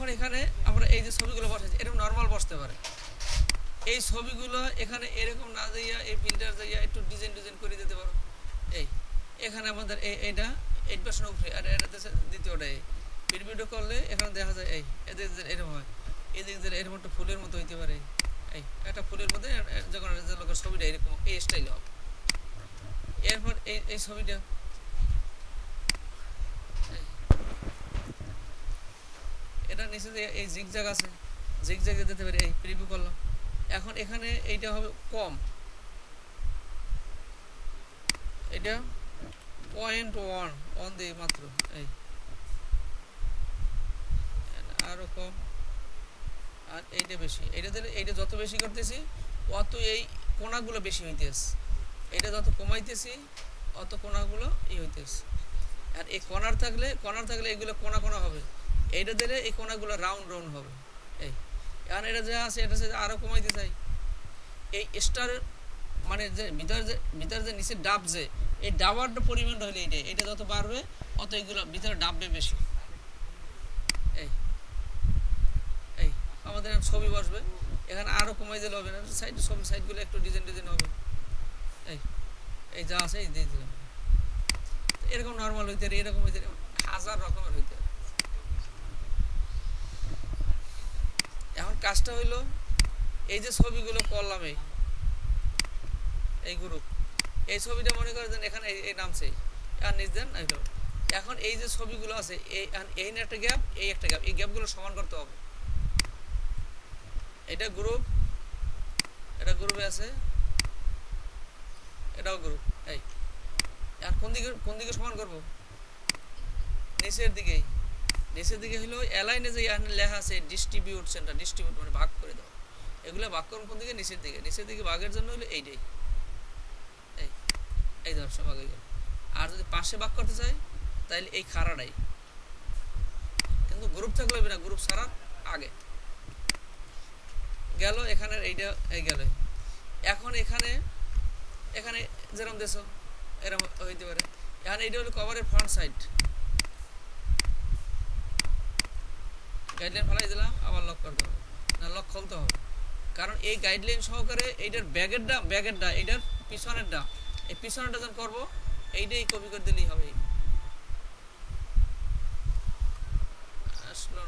এখন এখানে আমরা এই যে ছবিগুলো বসাচ্ছি এরকম নর্মাল বসতে পারে। এই ছবিগুলো এখানে এরকম না যাইয়া এই ফিল্টার যাইয়া একটু ডিজাইন করে দিতে পারো। এই এখানে আমাদের এইটা 8% উপরে, আর এটা দ্বিতীয়টা এই ভিডিও করলে এখানে দেখা যায় এই এদের এরকম হয়, এদিক দিয়ে এরকম একটা ফুলের মতো হইতে পারে। এই একটা ফুলের মধ্যে যখন লোকের ছবিটা এরকম এই স্টাইল হবে। এরপর এই ছবিটা এটা নিচে যে এই জিগজ্যাগ আছে, জিগজ্যাগে দিতে পারে। এই প্রিভিউ করলাম। এখন এখানে এইটা হবে কম, এটা 0.1 দিয়ে মাত্র, এই আরো কম, আর এইটা বেশি। এইটা দিলে এইটা যত বেশি করতেছি অত এই কোণাগুলো বেশি হইতেছে, এটা যত কমাইতেছি অত কোণাগুলো হইতেছে। আর এই কর্নার থাকলে এইগুলো কোণা হবে, এইটা দিলে এই কোণাগুলো রাউন্ড হবে। এই এখন এটা যা আছে এটা আরো কমাইতে চাই, এই স্টার মানে যে ভিতরে যে নিচে ডাব, যে এই ডাবার পরিমাণটা হলে এটা যত বাড়বে অত এইগুলো ভিতরে ডাববে বেশি। এই এই আমাদের ছবি বসবে, এখানে আরো কমাই দিলে হবে না, সাইড সব সাইডগুলো একটু ডিজাইন হবে। এই যা আছে এই দিয়ে দিলাম। এরকম নর্মাল হইতে পারে, এরকম হইতে পারে, হাজার রকমের হইতে পারে। এখন কাজটা হইলো এই যে ছবিগুলো করলাম এই গ্রুপ, এই ছবিটা মনে করে দেন এখানে এই নামছে, আর নিচ দেন। এখন এই যে ছবিগুলো আছে এই একটা গ্যাপ, এই একটা গ্যাপ, এই গ্যাপগুলো সমান করতে হবে। এটা গ্রুপ, এটা গ্রুপে আছে, এটাও গ্রুপ। এই আর কোন দিকে সমান করব? নিচের দিকে হলো অ্যালাইনে যে লেখা আছে ডিস্ট্রিবিউট সেন্টার, ডিস্ট্রিবিউট মানে ভাগ করে দাও। এগুলো ভাগ করুন কোন দিকে? নিচের দিকে ভাগের জন্য হলো এইটাই, এই ধর সব ভাগ হয়ে গেল। আর যদি পাশে ভাগ করতে চাই তাহলে এই খাড়াটাই, কিন্তু গ্রুপ থাকলে হবে না, গ্রুপ ছাড়ার আগে গেল। এখানে এইটা গেল। এখন এখানে যেরকম দেশ এরকম হইতে পারে। এখন এইটা হলো কভারের ফ্রন্ট সাইড, গাইডলাইন ফেলাই দিলাম, আবার লক করতে হবে না, লক খুলতে হবে, কারণ এই গাইডলাইন সহকারে এইটার ব্যাগেরটা এইটার পিছনেরটা, এই পিছনেরটা যখন করবো এইটাই কপি করে দিলেই হবে। আসলো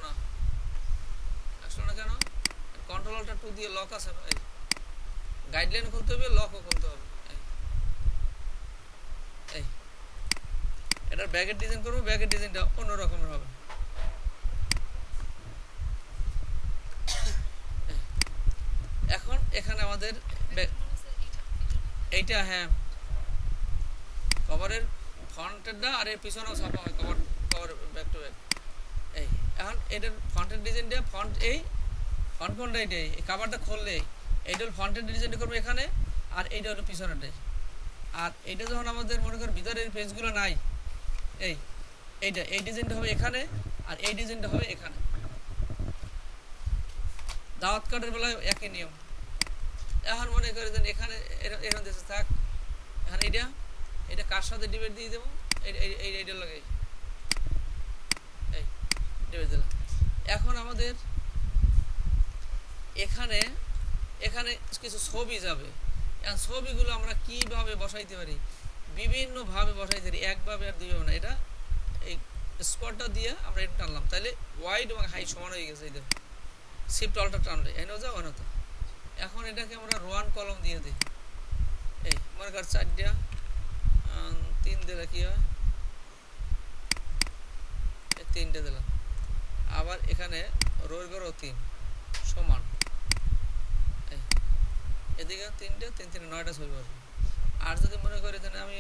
না কেন? কন্ট্রোলটা 2 দিয়ে লক আছে, গাইডলাইন খুলতে হবে, লকও খুলতে হবে। এই এটার ব্যাগের ডিজাইন করবো, ব্যাগের ডিজাইনটা অন্য রকমের হবে। এখন এখানে আমাদের এইটা, হ্যাঁ, কভারের ফ্রন্টেরটা আর এর পিছনেও ছাপা হয়, কভার ব্যাক টু ব্যাক। এই এখন এটার ফ্রন্টের ডিজাইনটা ফ্রন্ট কোনটা? এইটাই, এই কভারটা খুললে এইটা হলো ফ্রন্টের ডিজাইনটা করবো এখানে, আর এইটা হলো পিছনেরটাই। আর এইটা যখন আমাদের মনে করেন ভিতরের পেজগুলো নাই, এই ডিজাইনটা হবে এখানে, আর এই ডিজাইনটা হবে এখানে। দাওয়াত কার্ডের বেলায় একই নিয়ম। এখন মনে করে দেন এখানে এরকম দেশে থাক, এখন এটা কার সাথে ডিবেট দিয়ে দেবো? এইটার লাগে এই ডিবেট দিলাম। এখন আমাদের এখানে কিছু ছবি যাবে। এখন ছবিগুলো আমরা কিভাবে বসাইতে পারি? বিভিন্নভাবে বসাইতে পারি, একভাবে আর দুইভাবে না। এটা এই স্কোয়ারটা দিয়ে আমরা এটা টানলাম, তাহলে ওয়াইড এবং হাই সমান হয়ে গেছে। এই দেখুন, শিফট অল্টার টানলে এনেও যাও এনে তো। এখন এটাকে আমরা রোয়ান কলম দিয়ে দিই। এই মনে কর 4টা 3 দিলে কি হয়? 3টে দিলাম। আবার এখানে রোর করো 3 সমান, এদিকে 3টে 3 9টা ছবি আসবে। আর যদি মনে করি তাহলে আমি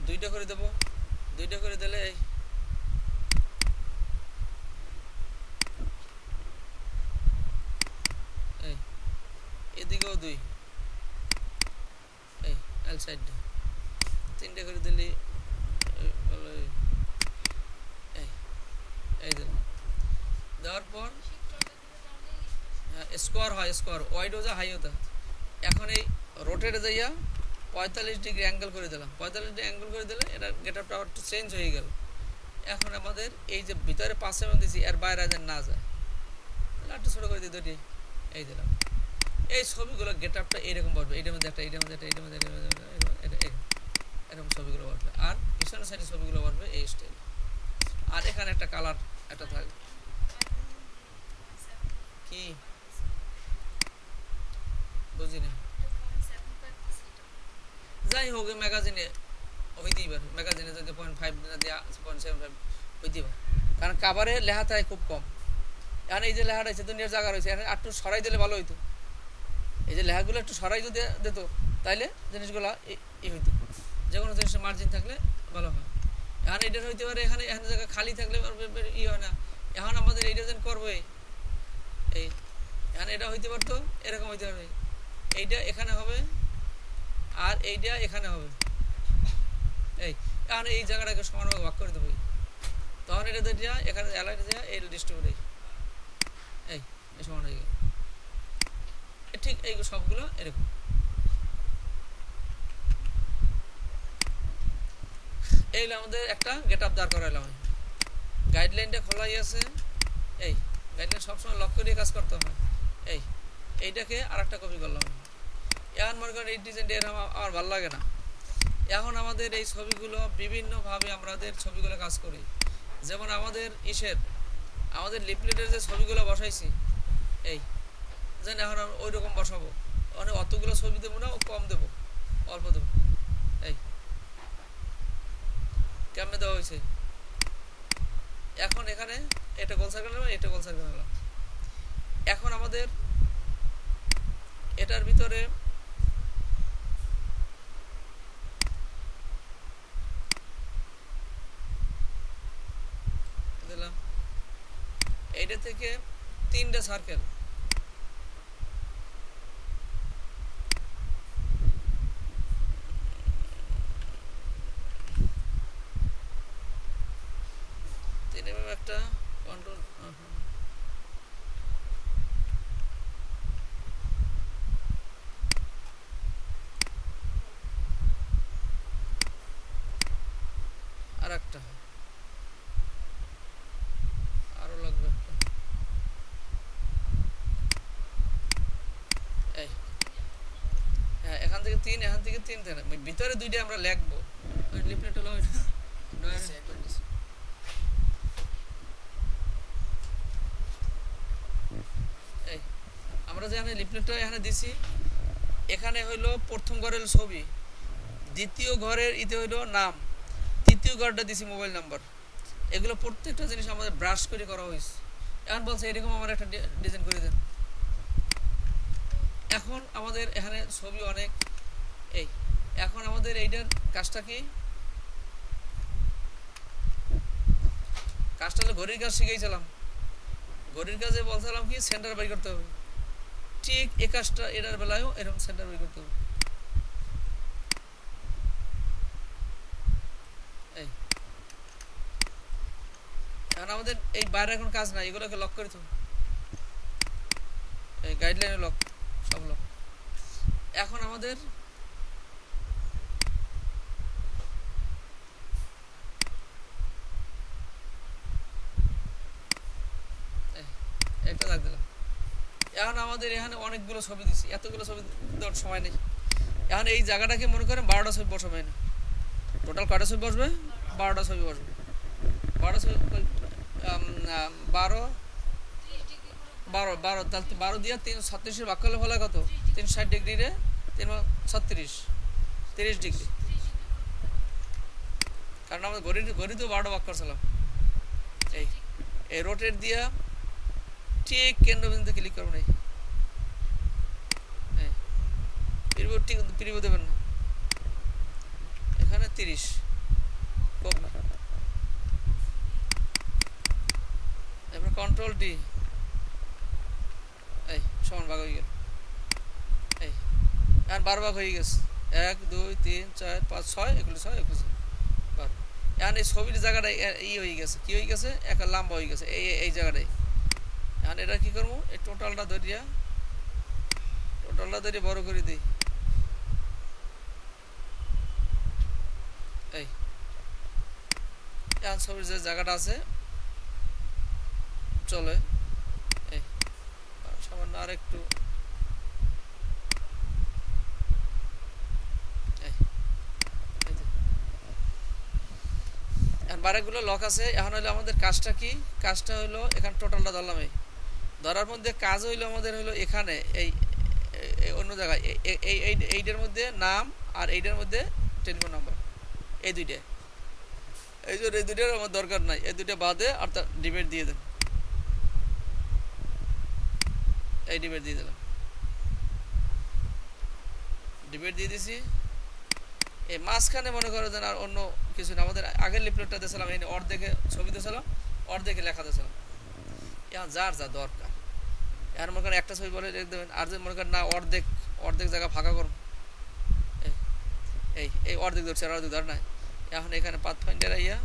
2টা করে দেবো, 2টা করে দিলে এদিকেও 2, এই এল সাইডটা 3টে করে দিলি, এই দেওয়ার পর স্কোয়ার হয়, স্কোয়ার ওয়াইডও যা হাই হতো। এখন এই রোটেটে যাইয়া 45 ডিগ্রি অ্যাঙ্গেল করে দিলাম, 45 ডিগ্রি অ্যাঙ্গেল করে দিলে এটা গেটআপটা একটু চেঞ্জ হয়ে গেল। এখন আমাদের এই যে ভিতরে 5 mm দিয়েছি এর বাইরে যেন না যায়, একটু ছোটো করে দিই দুটি, এই দিলাম। এই ছবিগুলো গেট আপটা এইরকম বসবে, এইটার মধ্যে একটা, এইটার মধ্যে একটা, এইটার মধ্যে এরকম ছবিগুলো বসবে। আর পিছনের সাইডে ছবিগুলো বসবে এই স্টাইল। আর এখানে একটা কালার একটা থাকবে। কি বুঝি না, যাই হোক ম্যাগাজিনে হইতেই পারে, ম্যাগাজিনে যদি 0.5 না দেওয়া 0.75 হইতেই পারে, কারণ কাভারে লেখা থাকে খুব কম। এখন এই যে লেখাটা হয়েছে দুনিয়ার জায়গা রয়েছে, এখন একটু সরাই দিলে ভালো হইতো। এই যে লেখাগুলো একটু সরাই যদি দিত তাইলে জিনিসগুলো ই হইতো, যে কোনো জিনিসের মার্জিন থাকলে ভালো হয়। এখন এইটার হইতে পারে এখানে এখানে জায়গা খালি থাকলে ই হয় না। এখন আমাদের এইটা যেন করবো এই এখন এটা হইতে পারতো এরকম হইতে পারবে, এইটা এখানে হবে আর এইটা এখানে হবে। এখন এই জায়গাটাকে সমানভাবে ভাগ করে দেবো, তখন এটা যা এখানে অ্যালাইট যা এই ডিস্ট্রিবিউট এই সমান হয়ে গেল। ঠিক এই সবগুলো এরকম। এই আমাদের একটা গেট আপ দাঁড় করাইলাম, গাইডলাইনটা খোলাই আছে। এই গাইডলাইন সবসময় লক করে কাজ করতে হয়। এইটাকে আর একটা কপি করলাম। এখন মনে করেন এই ডিজাইনটা এরকম আমার ভালো লাগে না। এখন আমাদের এই ছবিগুলো বিভিন্নভাবে আমাদের ছবিগুলো কাজ করি, যেমন আমাদের আমাদের লিফলেটের যে ছবিগুলো বসাইছি এই যেন এখন ওই রকম বসাবো, মানে অতগুলো ছবি দেবো না, ও কম দেবো, অল্প দেবো। কেমনে দেওয়া হয়েছে। এখন এখানে এটা গোল সার্কেল নিলাম, এটা গোল সার্কেল নিলাম। এখন আমাদের এটার ভিতরে দিলাম এইটা থেকে 3টা সার্কেল, একটা কন্ট্রোল আর একটা আরো লাগবে একটা। হ্যাঁ এখান থেকে 3, এখান থেকে 3, ভিতরে 2টা আমরা লিখবো। লিফলেট হলো আমরা যেখানে লিফলেটটা এখানে দিছি, এখানে হইলো প্রথম ঘরের ছবি, দ্বিতীয় ঘরের ইতে হইলো নাম, তৃতীয় ঘরটা দিছি মোবাইল নাম্বার। এগুলো প্রত্যেকটা জিনিস আমাদের ব্রাশ করে করা হয়েছে। এখন বলছে এরকম আমার একটা ডিজাইন করে দেন। এখন আমাদের এখানে ছবি অনেক। এখন আমাদের এইটার কাজটা কি, কাজটা হলো ঘড়ির কাজ শিখেছিলাম। ঘড়ির কাজে বলছিলাম কি সেন্টার বাই করতে হবে, ঠিক এই কাজটা এটার বেলায়ও এরকম সেন্টার বাই করতে হবে। এখন আমাদের এই বাইরে এখন কাজ নাই, এগুলোকে লক করে তো এই গাইডলাইনে লক, সব লক। এখন আমাদের একটা দাগ দিলাম। এখন আমাদের এখানে অনেকগুলো ছবি দিচ্ছি, এতগুলো ছবি দেওয়ার সময় নেই। এখন এই জায়গাটাকে মনে করেন 12টা ছবি বসাবে না, টোটাল কয়টা ছবি বসবে, 12টা ছবি বসবে। 12টা ছবি 12 তাহলে 12 দিয়ে 336 ভাগ করলে ফলে কত, 360 ডিগ্রি রে 336, 30 ডিগ্রি। কারণ আমরা ঘড়িতে 12টা ভাগ করছিলাম। এই রোটেট দিয়া ঠিক কেন্দ্রবিন্দুতে ক্লিক করবো না, ঠিক প্রিভিউ দেবেন না, এখানে 30 এরপর কন্ট্রোল ডি, সমান ভাগ হয়ে গেল। এখন 12 ভাগ হয়ে গেছে, 1 2 3 4 5 6, এগুলো 6 12। এখন এই ছবির জায়গাটায় হয়ে গেছে, কি হয়ে গেছে, একটা লম্বা হয়ে গেছে এই জায়গাটায়। এখন এটা কি করবো, এই টোটালটা ধরিয়া বড় করে দিই। এখন ছবির যে জায়গাটা আছে চলে আর একটু বারেগুলো লক আছে। এখন হইলো আমাদের কাজটা কি, কাজটা হইলো এখানে টোটালটা ধরলাম, এই ধরার মধ্যে কাজ হইলো আমাদের হইলো এখানে এই অন্য জায়গায় এইটার মধ্যে নাম আর এইটার মধ্যে টেলিফোন নাম্বার, এই দুইটা, এই জন্য এই দুইটার আমার দরকার নাই, এই দুইটা বাদে আর তার ডিবেট দিয়ে দেন, এই ডিবেট দিয়ে দিলাম, ডিবেট দিয়ে দিছি। এই মাঝখানে মনে করো যেন আর অন্য কিছু না, আমাদের আগের লিফলেটটা দিয়েছিলাম এই অর্ধেকে ছবি দিয়েছিলাম, অর্ধেকে লেখা দিয়েছিলাম, এখন যার যা দরকার। এখন মনে করেন একটা ছবি বলে রেখে দেবেন, আর যদি মনে করেন না অর্ধেক অর্ধেক জায়গা ফাঁকা করুন, এই এই অর্ধেক ধরছে আর অর্ধেক ধর নাই। এখন এখানে পাথ ফাইন্ডার আইয়া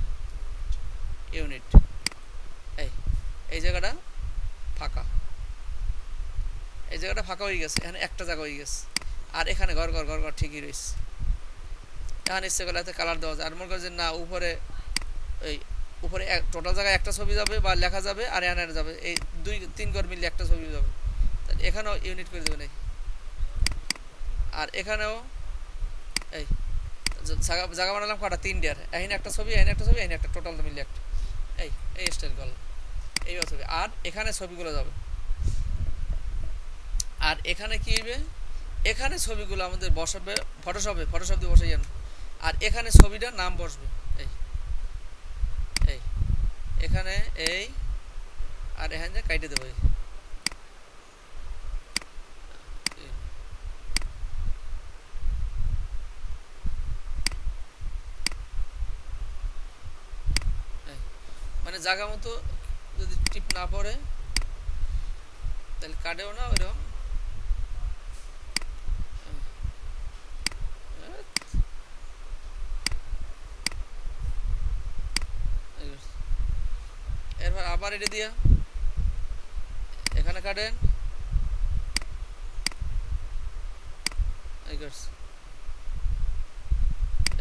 ইউনিট, এই এই জায়গাটা ফাঁকা, এই জায়গাটা ফাঁকা হয়ে গেছে, এখানে একটা জায়গা হয়ে গেছে, আর এখানে ঘর ঘর ঘর ঘর ঠিকই রয়েছে। এখন ইচ্ছে করলে এতে কালার দেওয়া যায়। আর মনে করেন যে না উপরে এই উপরে টোটাল জায়গায় একটা ছবি যাবে বা লেখা যাবে, আর এখানে যাবে এই 2-3 ঘর মিলে একটা ছবি যাবে, তাহলে এখানেও ইউনিট করে দেবেন এই, আর এখানেও এই জায়গা বানালাম কটা, 3টার, এখানে একটা ছবি, এখানে একটা ছবি, এখানে একটা, টোটাল মিলে একটা, এই এই স্টাইল করলাম, এইভাবে ছবি। আর এখানে ছবিগুলো যাবে, আর এখানে কি হবে, এখানে ছবিগুলো আমাদের বসাবে ফটোশপে, ফটোশপ দিয়ে বসাই যান, আর এখানে ছবিটার নাম বসবে, এই এই এখানে এই, আর এখানে কাইটে দেবো, মানে জায়গা মতো যদি টিপ না পড়ে তাহলে কাটেও না ওইরকম। এরপর আবার এটা দিয়া এখানে কাটেন,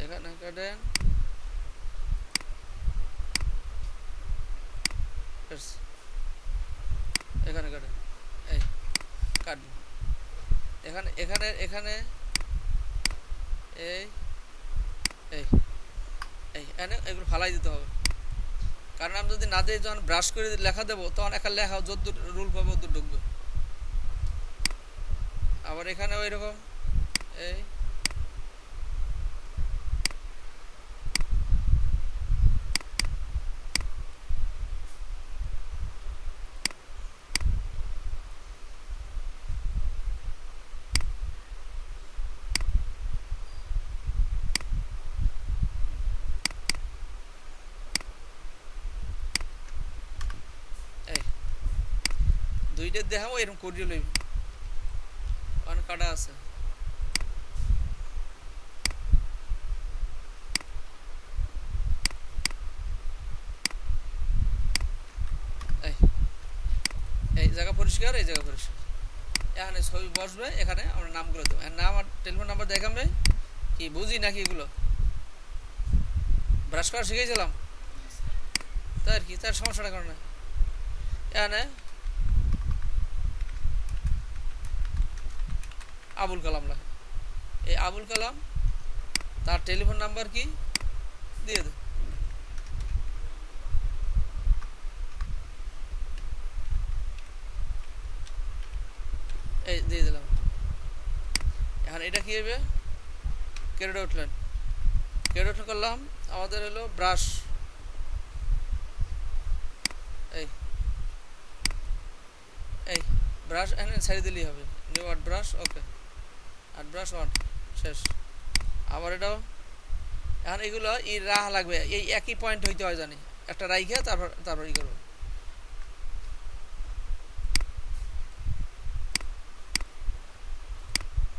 এখানে কাটেন, এখানে কাটেন, এই কাটবেন এখানে এখানে এখানে এই এই এই এখানে এগুলো ফালাই দিতে হবে, কারণ আমি যদি না দিয়ে যখন ব্রাশ করে লেখা দেবো তখন একটা লেখা যদ্দূর রুল পাবো ওদ্দূর ঢুকবে। আবার এখানে ওই রকম এই দুইটা দেখাবো, এরকম করিয়ে লইব, অনেক কাটা আছে। এই জায়গা পরিষ্কার, এই জায়গা পরিষ্কার, এখানে ছবি বসবে, এখানে আমরা নামগুলো দেবো, নাম আর টেলিফোন নাম্বার দেখাবে। কি বুঝি নাকি এগুলো ব্রাশ করা শিখেছিলাম, তাই আর কি, তার সমস্যাটা কারণে এখানে আবুল কালাম লাগে, এই আবুল কালাম তার টেলিফোন নাম্বার কি দিয়ে দে, এই দিয়ে দিলাম। এখন এটা কি হবে, কেটে উঠলেন, কেটে উঠে করলাম আমাদের হলো ব্রাশ, এই এই ব্রাশ এখানে ছেড়ে দিলেই হবে, নিউ আর্ট ব্রাশ, ওকে, আর্ট ব্রাশ 1 শেষ। আবার এটাও এখন এগুলো ই রাহ লাগবে, এই একই পয়েন্ট হইতে হয় জানি, একটা রাইখে তারপর তারপর ই করবো।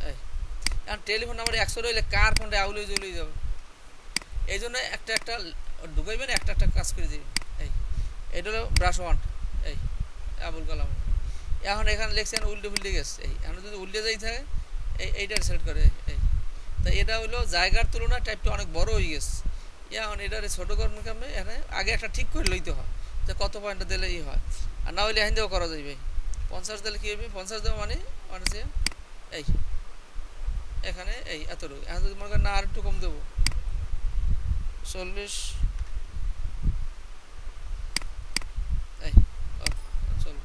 এই এখন টেলিফোন নাম্বার 100 রইলে কার ফোনটা আউলে জ্বলেই যাবে, এই জন্য একটা একটা ঢুকাইবেন, একটা একটা কাজ করে দিবেন। এই এটা হলো ব্রাশ 1, এই আবুল কালাম। এখন এখানে লিখছেন উল্টে ফুলটে গেছে, এই এখন যদি উল্টে যাই থাকে এইটার সেট করে, এই তা এটা হলো জায়গার তুলনায় টাইপটা অনেক বড় হয়ে গেছে। এখন এটারে ছোটো করার কারণে এখানে আগে একটা ঠিক করে লইতে হয় যে কত পয়েন্টটা দিলে ই হয়, আর না হইলে এখান থেকেও করা যাবে, 50 দিলে কি হবে? 50 দেওয়া মানে হচ্ছে এই এখানে এই এতটুকু। এখন যদি মনে করেন না আর একটু কম দেবো, 40 এই চল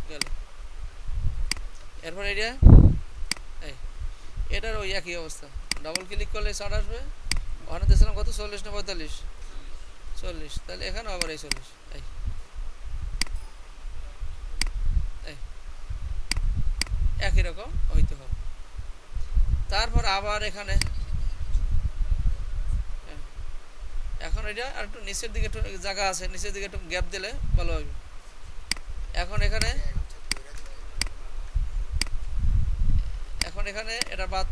গেল। এরপর এটা এই এটার ওই একই অবস্থা, ডাবল ক্লিক করলে চার্ট আসবে। ওখানে দিয়েছিলাম কত? 40 না 45? 40। তাহলে এখানে আবার এই 40 এই এই একই রকম হইতে হবে। তারপর আবার এখানে এখন এটা আর একটু নিচের দিকে একটু জায়গা আছে, নিচের দিকে একটু গ্যাপ দিলে ভালো হবে। এখন এখানে এটা বাদ,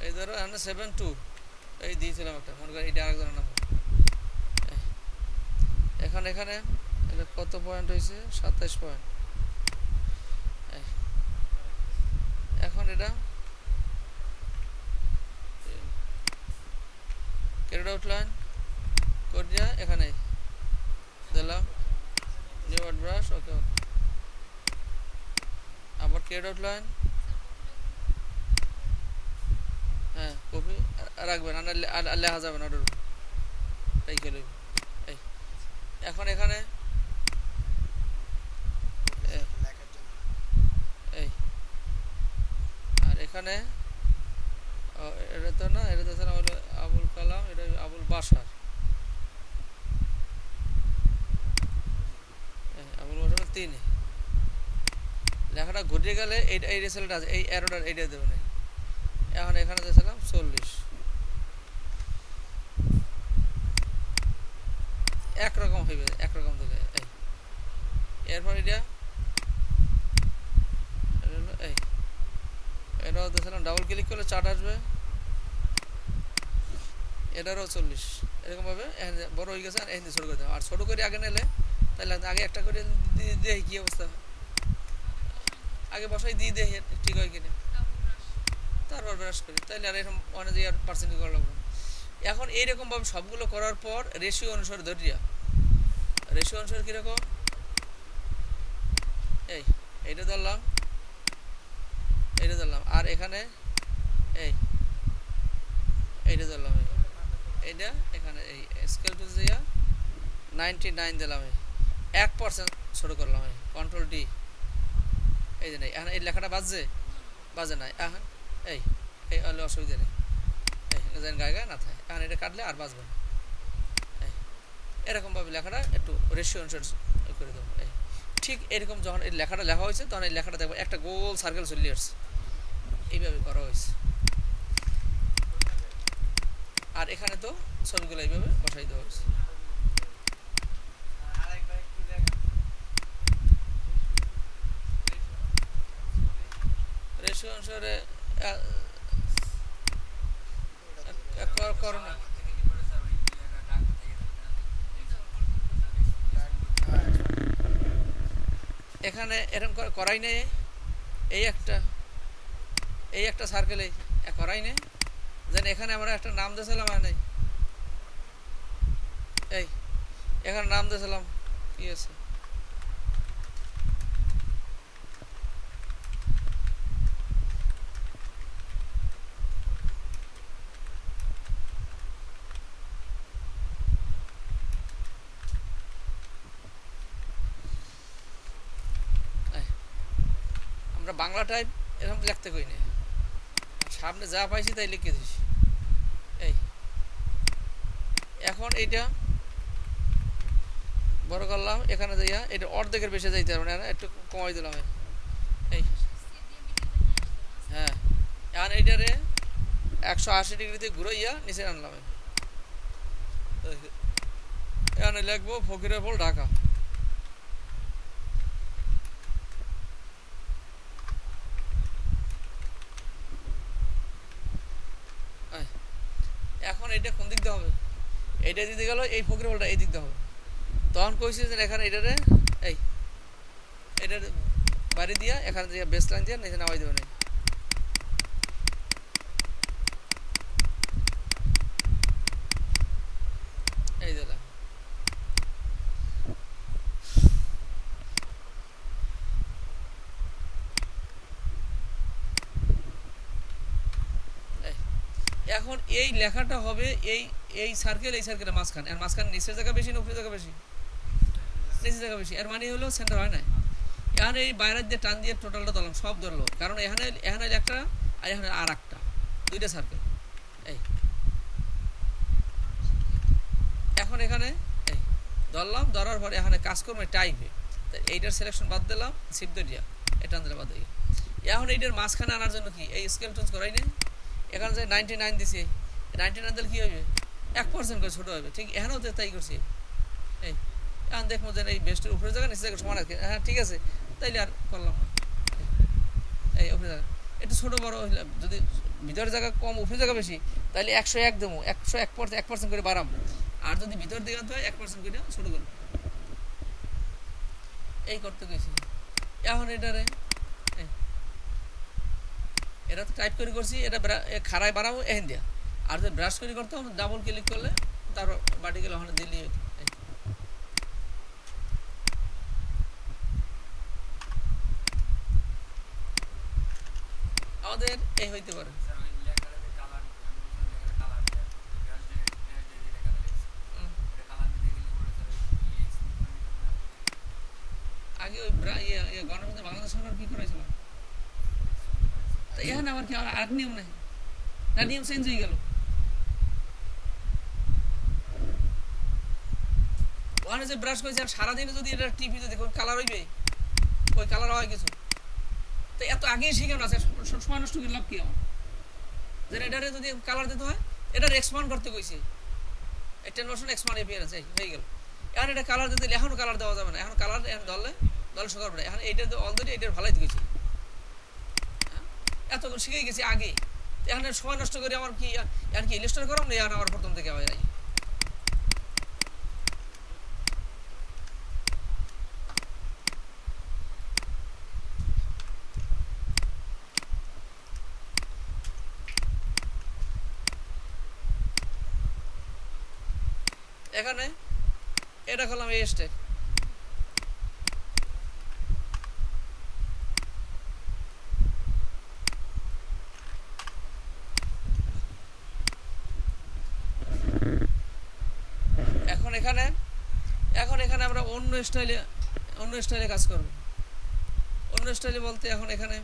এই ধরো এখানে 7-2 এই দিয়েছিলাম একটা, মনে করি এটা আরেকজনের নাম্বার। এখন এখানে এটা কত পয়েন্ট হয়েছে? 27 পয়েন্ট। এখন এটা ক্যারেট আউটলাইন করিয়া এখানে দিলাম নিউ আর্ট ব্রাশ। ওকে ওকে, আবার ক্যারেট আউটলাইন, হ্যাঁ কপি রাখবেন, আর লেখা যাবে না ওটার তাই খেলে। এই এখন এখানে এই আর এখানে এটা তো না, এটা তো হলো আবুল কালাম, এটা আবুল বাসার, আবুল বাসার 3। লেখাটা ঘুরিয়ে গেলে এই রেজাল্ট আছে, এই অ্যারোটা এইটা দেবে না। এখন এখানে দিয়েছিলাম 40, একরকম হইবে, একরকম দিলে এই। এরপর এটা এই এটাও দিয়েছিলাম, ডাবল ক্লিক করলে চার্ট আসবে, এটারও 40। এরকমভাবে বড় হয়ে গেছে, এখান ছোটো করে দেবো। আর ছোটো করে আগে নিলে তাহলে আগে একটা করে দিয়ে কী অবস্থা, আগে বসাই দিয়ে দেখি ঠিক হয় কিনা, তারপর ব্রাশ করি, তাইলে আর এরকম অনেক আর পার্সেন্টেজ করা লাগবে। এখন এইরকমভাবে সবগুলো করার পর রেশিও অনুসারে ধরিয়া, রেশিও অনুসারে কীরকম এই এইটা ধরলাম, এইটা ধরলাম, আর এখানে এইটা ধরলাম, এইটা এখানে এই স্কেল টু দিয়া 99 দিলাম, 1% ছোটো করলাম, কন্ট্রোল ডি। এই যে নেই এখন এই লেখাটা বাজে নাই এখন এই এই হলে অসুবিধা নেই, এই গায়ে গায়ে না থাকে। এখন এটা কাটলে আর বাজবে না। এরকমভাবে লেখাটা একটু রেশিও অনুসারে করে দেবো। ঠিক এরকম যখন এই লেখাটা লেখা হয়েছে তখন এই লেখাটা দেখবো একটা গোল সার্কেল চলে আসছে, এইভাবে করা হয়েছে। আর এখানে তো ছবিগুলো এইভাবে বসাই দেওয়া হয়েছে। রেশিও অনুসারে করো না, এখানে এরকম করাই নেই, এই একটা সার্কেলে করাই নেই, যেন এখানে আমরা একটা নাম দিয়েছিলাম, নেই এই এখানে নাম দিয়েছিলাম কি আছে, আমরা বাংলা টাইপ এরকম লিখতে কই না, সামনে যা পাইছি তাই লিখে দিছি। এই এখন এইটা বড় করলাম, এখানে যাইয়া এটা অর্ধেকের বেশি যাইতে পারবে না, একটু কমাই দিলাম এই। হ্যাঁ এখন এইটারে 180 ডিগ্রিতে ঘুরাইয়া নিচে আনলাম। এখানে লিখবো ফকিরাপুর ঢাকা। এখন এটা কোন দিক দিয়ে হবে, এইটা দিতে গেল এই ফকিরাপুরটা এই দিক দিয়ে হবে। তখন কইছি যে এখানে এটারে এটার বাড়ি দিয়া এখানে দিয়ে বেস লাইন দিয়ে নিচে নামাই দেবেন। এই দাদা এখন এই লেখাটা হবে এই এই সার্কেল এই সার্কেলের মাঝখানে, আর মাঝখানে নিচের জায়গা বেশি না উপরের জায়গা বেশি? নিচের জায়গা বেশি। এর মানে হলো সেন্টার হয় না। এখানে এই বাইরের দিয়ে টান দিয়ে টোটালটা ধরলাম, সব ধরলো, কারণ এখানে এখানে একটা আর এখানে আর একটা, দুইটা সার্কেল। এই এখন এখানে এই ধরলাম, ধরার পরে এখানে কাজ করবে টাইপে, এইটার সিলেকশন বাদ দিলাম, শিফট দিয়া এটা আনতে বাদ দিয়ে এখন এইটার মাঝখানে আনার জন্য কি এই স্কেল টুলস করাই নেই। এখানে যে 99 দিছি, 99 দিলে কী হবে? 1% করে ছোটো হবে। ঠিক এখানেও তো তাই করছি। এই এখন দেখবো যে এই বেস্টের উপরে জায়গা নিচে জায়গা সমান আছে। হ্যাঁ ঠিক আছে, তাইলে আর করলাম না। এই উপরে জায়গা একটু ছোটো বড়ো হইলাম, যদি ভিতরের জায়গা কম উপরে জায়গা বেশি তাহলে 101 দেবো, 101% করে বাড়াম। আর যদি ভিতর দিকে আনতে হয় 1% করে ছোটো করবো। এই করতে গেছি। এখন এটারে এটা তো টাইপ করে করছি, এটা খাড়ায় বাড়াবো এখান দিয়া। আর যদি ব্রাশ করে করতে হবে ডাবল ক্লিক করলে তারপর বাটি গেলে ওখানে দিল্লি হইতো। আমাদের এই হইতে পারে আগে ওই গণতন্ত্র বাংলাদেশ সরকার কি করেছিল, এখানে আবার কি আর নিয়ম নেই না? নিয়ম চেঞ্জ হয়ে গেল। ওখানে যে ব্রাশ করেছে সারাদিনে যদি এটা টিপি যদি কালার হইবে, ওই কালার হয় কিছু তো এত আগেই শিখে না সময় নষ্ট করে লাভ কি আমার? যে এটারে যদি কালার দিতে হয়, এটার এক্সপান্ড করতে কইছি, একটা নোশন এক্সপান্ড অ্যাপিয়ারেন্স হয়ে গেল। এখন এটা কালার দিতে এখনও কালার দেওয়া যাবে না, এখন কালার এখন ধরলে সকাল পড়ে। এখন এইটা অলরেডি এটার ভালোই দিয়েছি, এত শিখে গেছি আগে। এখানে সময় নষ্ট করে আমার কি এখন কি ইলিস্টার করাম না? এখন আমার প্রথম থেকে আবার যাই। এখানে এটা করলাম এই স্টাইল। এখন এখানে আমরা অন্য স্টাইলে কাজ করব। অন্য স্টাইলে বলতে এখন এখানে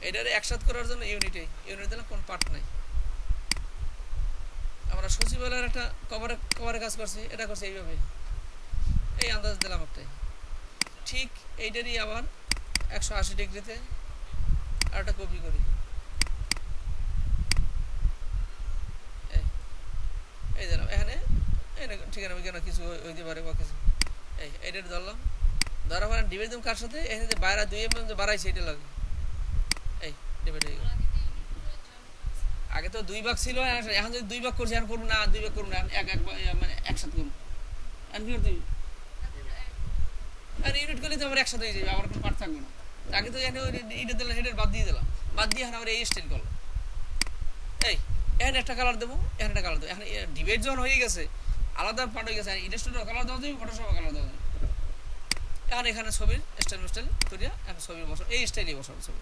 এটারে একসাথে করার জন্য ইউনিট দিলে কোন পার্ট নাই। আমরা সচিবালয়ের একটা কভারে কাজ করছি, এটা করছি এইভাবে, এই আন্দাজ দিলাম একটাই। ঠিক এইটারই আবার 180 ডিগ্রিতে আর একটা কপি করি। এই দিলাম এখানে ঠিকানা বিজ্ঞান কিছু হইতে পারে বা কিছু। এইটার ধরলাম, ধরা পরে ডিভাইড দিলাম কার সাথে? এখানে যে বাইরে 2 mm যে বাড়াইছে এটা লাগে। এই ডিভাইড হয়ে গেল। আগে তো 2 ভাগ ছিল, এখন যদি 2 ভাগ করছি, এখন করবো না 2 ভাগ করবো না, মানে একসাথে করবো। এখন কি করতে আর ইউনিট করলে তো আবার একসাথে হয়ে যাবে, আবার কোনো পার্ট থাকবে না। আগে তো এখানে এটা দিলাম, হেডের বাদ দিয়ে দিলাম, বাদ দিয়ে এখন আবার এই স্টাইল করলো। এই এখানে একটা কালার দেবো, এখানে একটা কালার দেবো। এখন ডিবেট যখন হয়ে গেছে, আলাদা পার্ট হয়ে গেছে, ইলাস্ট্রেটর কালার দেওয়া যাবে, ফটোশপে কালার দেওয়া যাবে। এখন এখানে ছবির স্টাইল করিয়া এখন ছবি বসাবো, এই স্টাইলে বসাবো ছবি।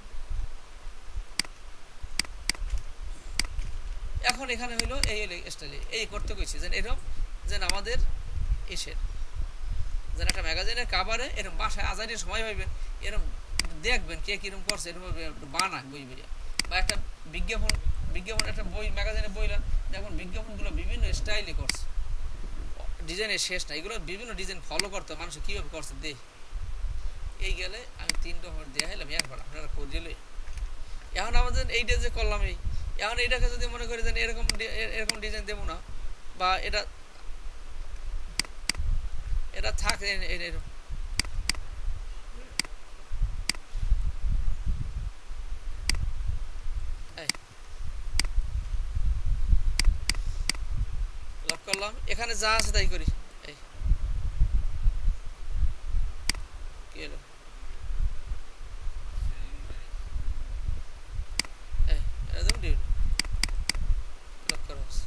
এখন এখানে হইলো এই স্টাইলে এই করতে কইছি, যেন এরকম যেন আমাদের এসের যেন একটা ম্যাগাজিনের কাভারে এরকম বাসায় আজানের সময় পাইবেন, এরকম দেখবেন কে কিরকম করছে, এরকম বানায় বই বইয়া, বা একটা বিজ্ঞাপন একটা বই ম্যাগাজিনে বইলেন, দেখুন বিজ্ঞাপনগুলো বিভিন্ন স্টাইলে করছে, ডিজাইনের শেষ না, এগুলো বিভিন্ন ডিজাইন ফলো করতে মানুষ কীভাবে করছে দেখ। এই গেলে আমি 3টা দেখাইলাম, একবার আপনারা করিলে। এখন আমাদের এইটা যে করলাম, এখন এইটাকে যদি মনে করি যেন এরকম ডিজাইন দেবো না, বা এটা থাকে এরকম, করলাম, এখানে যা আছে তাই করি। এই কি হলো, এই একদম ডিউট লক করা আছে।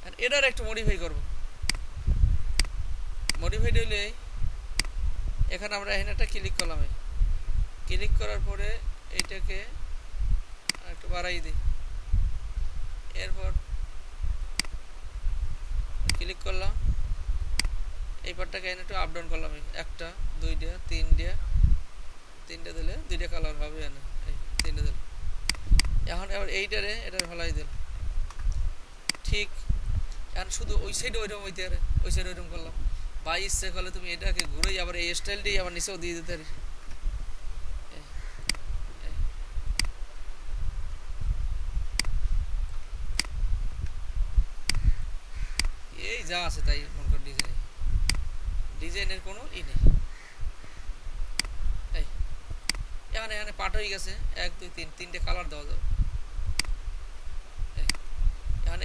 আর এটার একটু মডিফাই করব। মডিফাইড হইলে এখানে আমরা এখানে একটা ক্লিক করলাম, ক্লিক করার পরে এইটাকে একটু বাড়াই দিই, এরপর ক্লিক করলাম, এই পার্টটাকে এনে একটু আপ ডাউন করলাম, একটা দুইটা তিনটা দিলে দুইটা কালার হবে, এনে এই তিনটা দিলে। এখন এবার এইটারে এটা ফেলাই দিল, ঠিক। এখন শুধু ওই সাইডে ওইরকম হইতে পারে, ওই সাইডে ওইরকম করলাম, বা ইচ্ছে করলে তুমি এটাকে ঘুরেই আবার এই স্টাইলটাই আবার নিচেও দিয়ে দিতে পারি। এই যা আছে তাই মনে কর, ডিজাইনের কোনো ই নেই। এই এখানে পাট হয়ে গেছে, 1 2 3 তিনটে কালার দেওয়া যাবে।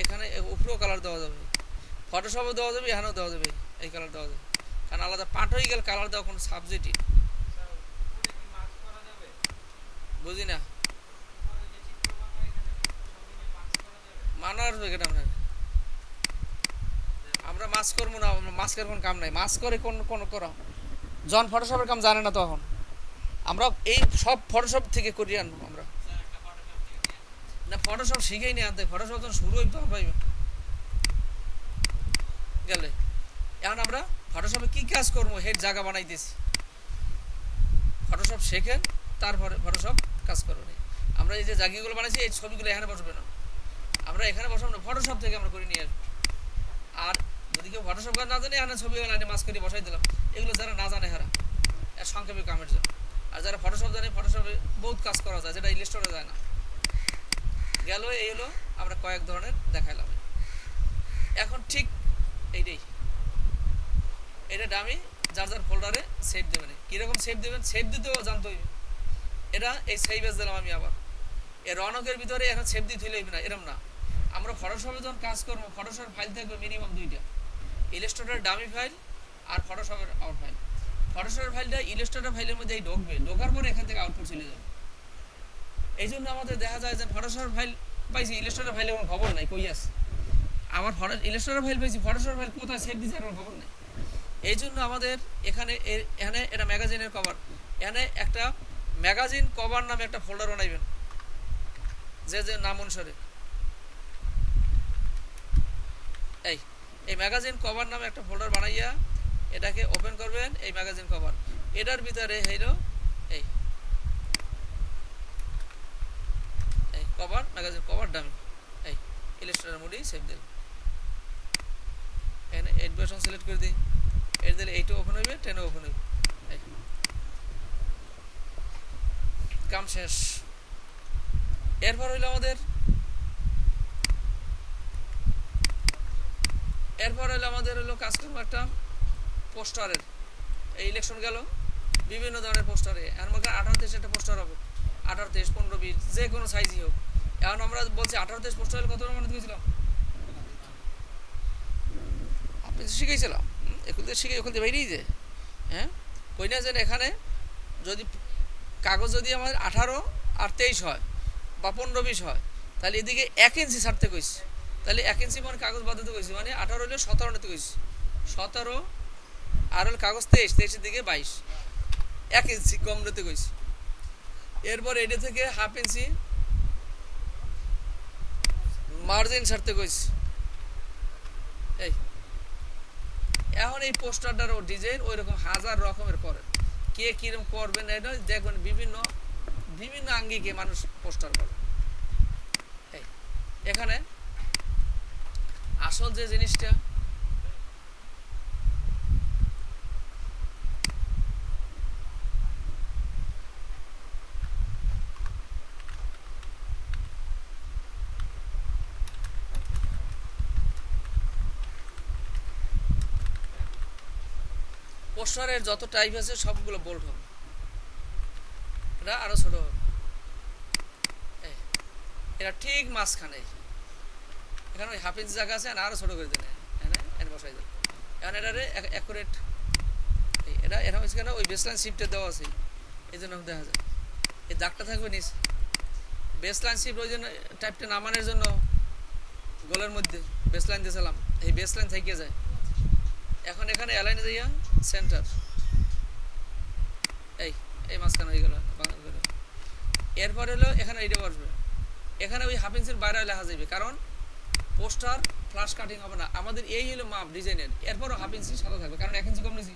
এখানে উপরেও কালার দেওয়া যাবে, ফটোশপও দেওয়া যাবে, এখানেও দেওয়া যাবে, এই কালার দেওয়া যাবে। কারণ আলাদা পাট হয়ে গেলে কালার দেওয়া কোনো সাবজেক্টই বুঝি না, মানার হবে কেন? আমরা মাস্ক করবো না, মাস্কের কোনো কাম নাই, মাস্ক করে কোন করা জন ফটোশপের কাম জানে না, তখন আমরা এই সব ফটোশপ থেকে করি আনবো আমরা। না ফটোশপ শিখেই নি আনতে, ফটোশপ যখন শুরু হইতে পাইবে গেলে। এখন আমরা ফটোশপে কি কাজ করবো হেড জায়গা বানাইতেছি, ফটোশপ শেখেন তারপরে ফটোশপ কাজ করবো। আমরা এই যে জায়গাগুলো বানাইছি এই ছবিগুলো এখানে বসবে না, আমরা এখানে বসাবো না, ফটোশপ থেকে আমরা করে নিয়ে আসবো। আর যদি কেউ ফটোশপ কাজ না জানে, এখানে ছবি লাইনে মাস্ক করে বসাই দিলাম, এগুলো যারা না জানে হারা এর সংক্ষেপে কামের জন্য। আর যারা ফটোশপ জানে, ফটোশপে বহুত কাজ করা যায় যেটা ইলাস্ট্রেটরে যায় না। গেল এই হলো আমরা কয়েক ধরনের দেখাইলাম। এখন ঠিক এইটাই, এটা ডামি যার যার ফোল্ডারে সেভ দেবেন। কীরকম সেভ দেবেন, সেভ দিতেও জানতে হইবে। এটা এই সেভ এস দিলাম আমি, আবার এর রনকের ভিতরে এখন সেভ দিতে হইলে না, এরম না। আমরা ফটোশপে যখন কাজ করবো, ফটোশপের ফাইল থাকবে মিনিমাম 2টা, ইলাস্ট্রেটরের ডামি ফাইল আর ফটোশপের আউট ফাইল। ফটোশপের ফাইলটা ইলাস্ট্রেটর ফাইলের মধ্যেই ঢুকবে, ঢোকার পরে এখান থেকে আউটপুট চলে যাবে। এই জন্য আমাদের দেখা যায় যে ফটোশপের ফাইল পাইছি, ইলাস্ট্রেটর ফাইলের কোনো খবর নাই, কই আছে আমার ইলাস্ট্রেটর ফাইল পাইছি, ফটোশপের ফাইল কোথায় সেভ দিয়েছে কোনো খবর নেই। এই জন্য আমাদের এখানে এটা ম্যাগাজিনের কভার, এখানে একটা ম্যাগাজিন কভার নামে একটা ফোল্ডার বানাইবেন, যে নাম অনুসারে। এই ম্যাগাজিন কভার নামে একটা ফোল্ডার বানাইয়া এটাকে ওপেন করবেন, এই ম্যাগাজিন কভার, এটার ভিতরে হইলো এই কভার, ম্যাগাজিন কভার ডামি, এই ইলাস্ট্রেটর মোডেই সেভ দিল। এখানে এডভার্সন সিলেক্ট করে দিই, এর দিলে এইটা ওপেন হইবে, 10 ওপেন হইবে। কাম শেষ। এরপর হইলো আমাদের হলো কাজ করবো একটা পোস্টারের। এই ইলেকশন গেল, বিভিন্ন ধরনের পোস্টারে এর মধ্যে 18-23 একটা পোস্টার হবে, 18-23 15-20 যে কোনো সাইজই হোক। এখন আমরা বলছি 18-23 পোস্টার হলে কত মনে দিয়েছিলাম, আপনি শিখেছিলাম এখন তো শিখে ওখান থেকে বেরিয়ে যে, হ্যাঁ কই না যেন এখানে যদি কাগজ যদি আমাদের 18 আর 23 হয় বা 15-20 হয়, তাহলে এদিকে 1 ইঞ্চি ছাড়তে কইছি, তাহলে 1 ইঞ্চি মানে কাগজ বাঁধাতে কইছি, মানে 18 হলে 17 নিতে কইছি, 17 আর হল কাগজ 23-23-এর দিকে 22, 1 ইঞ্চি কম নিতে কইছি। এরপর এটা থেকে 1/2 ইঞ্চি মার্জিন ছাড়তে কইছি। এখন এই পোস্টারটার ডিজাইন ওই রকম হাজার রকমের করেন, কে কিরকম করবেন এটা দেখবেন, বিভিন্ন আঙ্গিকে মানুষ পোস্টার করে। এখানে আসল যে জিনিসটা পোস্টারের যত টাইপ আছে সবগুলো বোল্ড হবে, এটা আরো ছোট হবে। এটা ঠিক মাঝখানে, এখানে ওই হাফ ইঞ্চি জায়গা আছে, আরও ছোটো করে দেন, এখানে এনে বসাই দেন। এখন এটারে অ্যাকুরেট, এটা এটা হচ্ছে কেন ওই বেসলাইন শিফটে দেওয়া আছে, এই জন্য দেখা যায় এই দাগটা থাকবে নিচ। বেসলাইন শিফট ওই জন্য টাইপটা নামানোর জন্য গোলের মধ্যে বেসলাইন দিয়েছিলাম, এই বেসলাইন থেকে যায়। এখন এখানে অ্যালাইনে যাইয়া সেন্টার, এই এই মাঝখানে হয়ে গেল। এরপর হলো এখানে এইটা বসবে, এখানে ওই হাফ ইঞ্চির বাইরে লেখা যাবে, কারণ পোস্টার ফ্লাশ কাটিং হবে না আমাদের, এই হলো মাপ ডিজাইনের। এরপরও হাফ ইঞ্চি সাদা থাকবে, কারণ 1 ইঞ্চি কম নিয়েছি,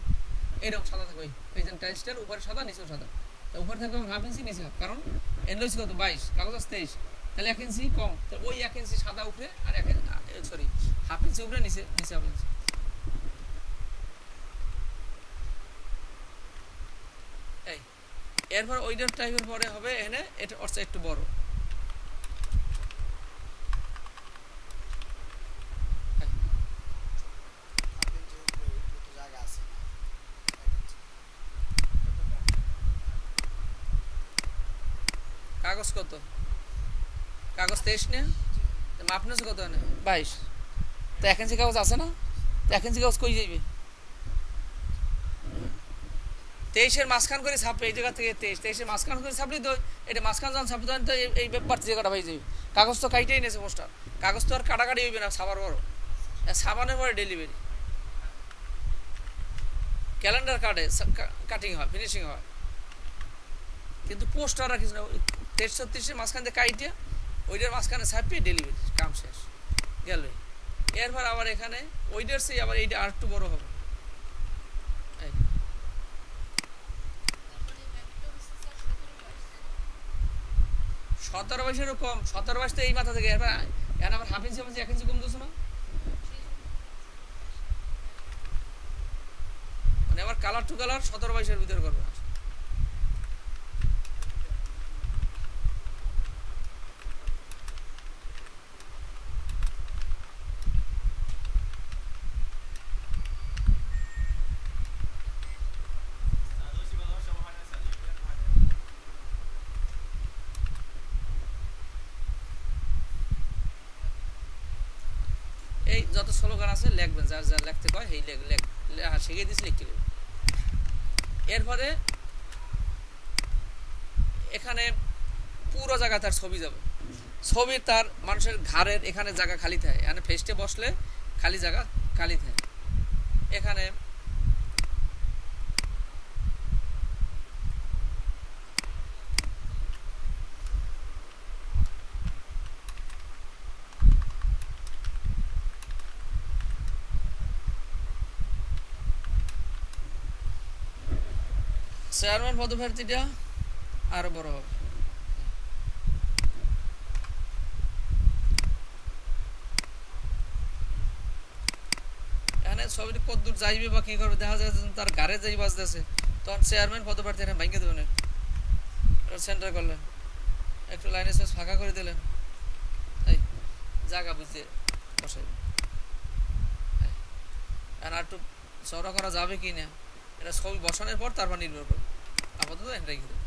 এইরকম সাদা থাকবে। এই যে টাইলসটার উপরে সাদা, নিচেও সাদা, তো উপরে থাকবে হাফ ইঞ্চি, নিচে হাফ, কারণ এনলইসি কত 22, কাগজ 23, তাহলে 1 ইঞ্চি কম, তো ওই 1 ইঞ্চি সাদা উপরে আর সরি হাফ ইঞ্চি উপরে, নিচে নিচে হাফ ইঞ্চি। এই এরপর ওইটার টাইপের পরে হবে এখানে এটা অর্থ একটু বড়, কাগজ কত, কাগজ 23 না, মাপ নিয়েছে কত, 22, তো 1 ইঞ্চি কাগজ আছে না, তো 1 ইঞ্চি কাগজ কই যাইবে, 23-এর মাঝখান করে ছাপবে, এই জায়গা থেকে 23-23-এর মাঝখান করে ছাপলি তো, এটা মাঝখান যখন ছাপতে হয় তো এই ব্যাপার জায়গাটা হয়ে যাবে। কাগজ তো কাইটেই নিয়েছে পোস্টার, কাগজ তো আর কাটাকাটি হইবে না, ছাপার বড় ছাপানোর পরে ডেলিভারি, ক্যালেন্ডার কার্ডে কাটিং হয়, ফিনিশিং হয়, কিন্তু পোস্টার আর কিছু না, 23-36-এর মাঝখান থেকে কাইটে ওইটার মাঝখানে ছাপিয়ে ডেলিভারি, কাম শেষ গেল। এরপর আবার এখানে ওইটার সেই আবার এইটা আর একটু বড় হবে, 17-22-এরও কম, 17-22 তো এই মাথা থেকে, এরপর এখন আবার হাফ ইঞ্চি 1 ইঞ্চি কম দিচ্ছ না, মানে আবার কালার টু কালার 17-22-এর ভিতরে করবে। এই যত স্লোগান আছে লিখবেন, যার যার লিখতে কয় এই লেখা শিখিয়ে দিচ্ছি, লিখতে দেবেন। এরপরে এখানে পুরো জায়গা তার ছবি যাবে, ছবি তার মানুষের ঘাড়ের এখানে জায়গা খালি থাকে, এখানে ফেস্টে বসলে খালি জায়গা খালি থাকে, এখানে চেয়ারম্যান পদপ্রার্থীটা আরো বড় হবে, এখানে ছবিটি কতদূর যাইবে বা কি করবে দেখা যায়, তার গাড়ে যাই বাজতেছে, তখন চেয়ারম্যান পদপ্রার্থী এখানে ভাঙিয়ে দেবেন, সেন্টার করলেন, একটু লাইনে শেষ ফাঁকা করে দিলেন, এই জায়গা বুঝতে বসাই, আর একটু চওড়া করা যাবে কি না এটা ছবি বসানোর পর তারপর নির্ভর করবে, আপাতত এটা রেখে দেবে।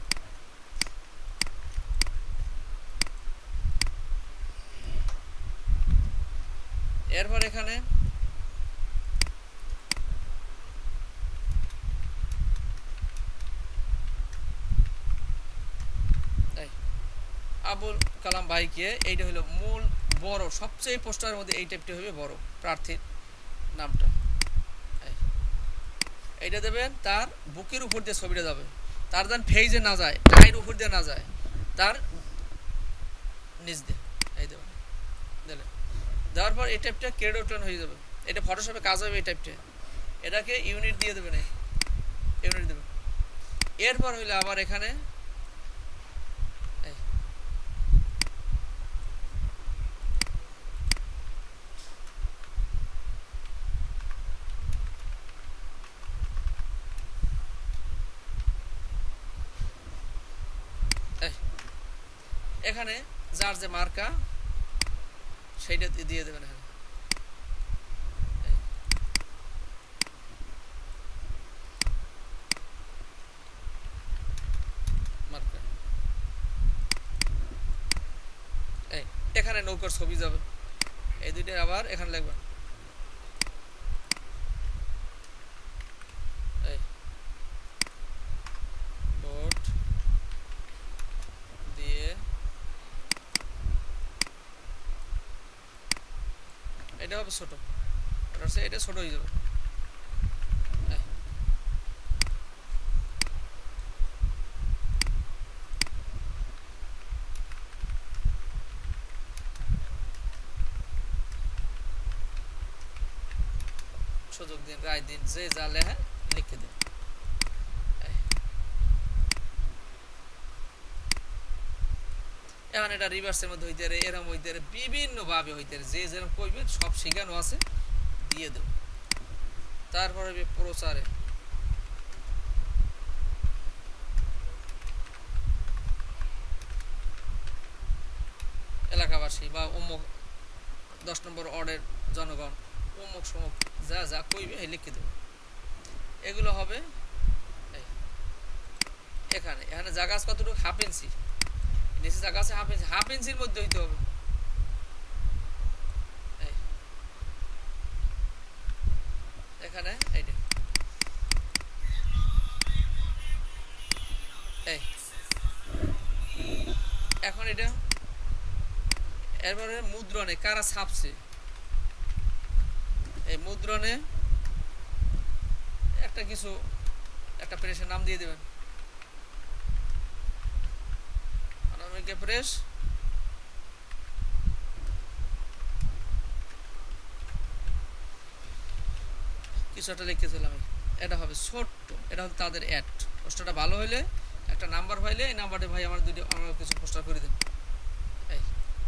এরপর এখানে আবুল কালাম ভাইকে, এইটা হলো মূল বড় সবচেয়ে পোস্টারের মধ্যে এই টাইপটা হবে বড় প্রার্থীর নামটা, এইটা দেবেন, তার বুকের উপর দিয়ে ছবিটা যাবে, তার যেন ফেজে না যায়, টাইর উপর দিয়ে না যায়, তার নিচ দিয়ে এই দেবেন, দিলেন, দেওয়ার পর এই টাইপটা ক্রেড আউটলাইন হয়ে যাবে, এটা ফটোশপে কাজ হবে এই টাইপটা, এটাকে ইউনিট দিয়ে দেবেন, ইউনিট দেবেন। এরপর হইলে আবার এখানে এখানে যার যে মার্কা সেইটা দিয়ে দেবেন, এখানে মার্কা এই এখানে নৌকার ছবি যাবে, এই দুইটা আবার এখানে লিখবেন। এই বোট দিয়ে এটা হবে ছোট, এটা ছোট হয়ে যাবে। সুযোগ দিন, রায় দিন, যে যা লেখা লিখে দিন। এখন এটা রিভার্সের মধ্যে হইতে পারে, এরকম হইতে পারে, বিভিন্ন ভাবে হইতে পারে, যে যেরকম কইবে সব শিখানো আছে, দিয়ে দেব। তারপরে প্রচারে এলাকাবাসী বা অমুক 10 নম্বর ওয়ার্ডের জনগণ অমুক সমুক যা যা কইবে লিখে দেব। এগুলো হবে এখানে। এখানে জায়গা আছে কতটুকু? হাফ ইঞ্চি, নিচে জায়গা আছে হাফ ইঞ্চি, হাফ ইঞ্চির মধ্যে হইতে হবে। এখানে এইটা এই এখন এটা এরপরে মুদ্রণে কারা ছাপছে, এই মুদ্রণে একটা কিছু একটা প্রেসের নাম দিয়ে দেবেন, অনামিকা প্রেস। কিছু একটা লিখেছিলাম, এটা হবে ছোট্ট, এটা হবে তাদের অ্যাড। পোস্টারটা ভালো হইলে একটা নাম্বার পাইলে এই নাম্বারটা ভাই আমার আমার কিছু পোস্টার করে দেন, এই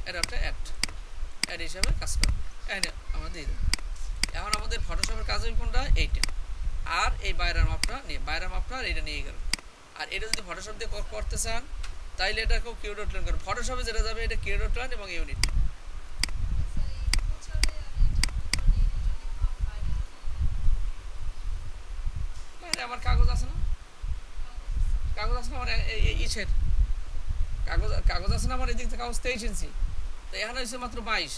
এটা একটা অ্যাড হিসাবে কাজ করবে, আমরা দিয়ে দেবো। এখন আমাদের ফটোশপের কাজ হবে কোনটা? এইটা। আর এই বাইরের মাপটা নিয়ে, বাইরের মাপটা এটা নিয়ে গেল। আর এটা যদি ফটোশপ দিয়ে করতে চান তাইলে এটা কেউ কিউ ডট লাইন করেন। ফটোশপে যেটা যাবে এটা কিউ ডট লাইন এবং ইউনিট। আমার কাগজ আছে না, কাগজ আছে না আমার ইসের কাগজ আছে না আমার, এদিক থেকে কাগজ 23 ইঞ্চি, তো এখানে হচ্ছে মাত্র 22।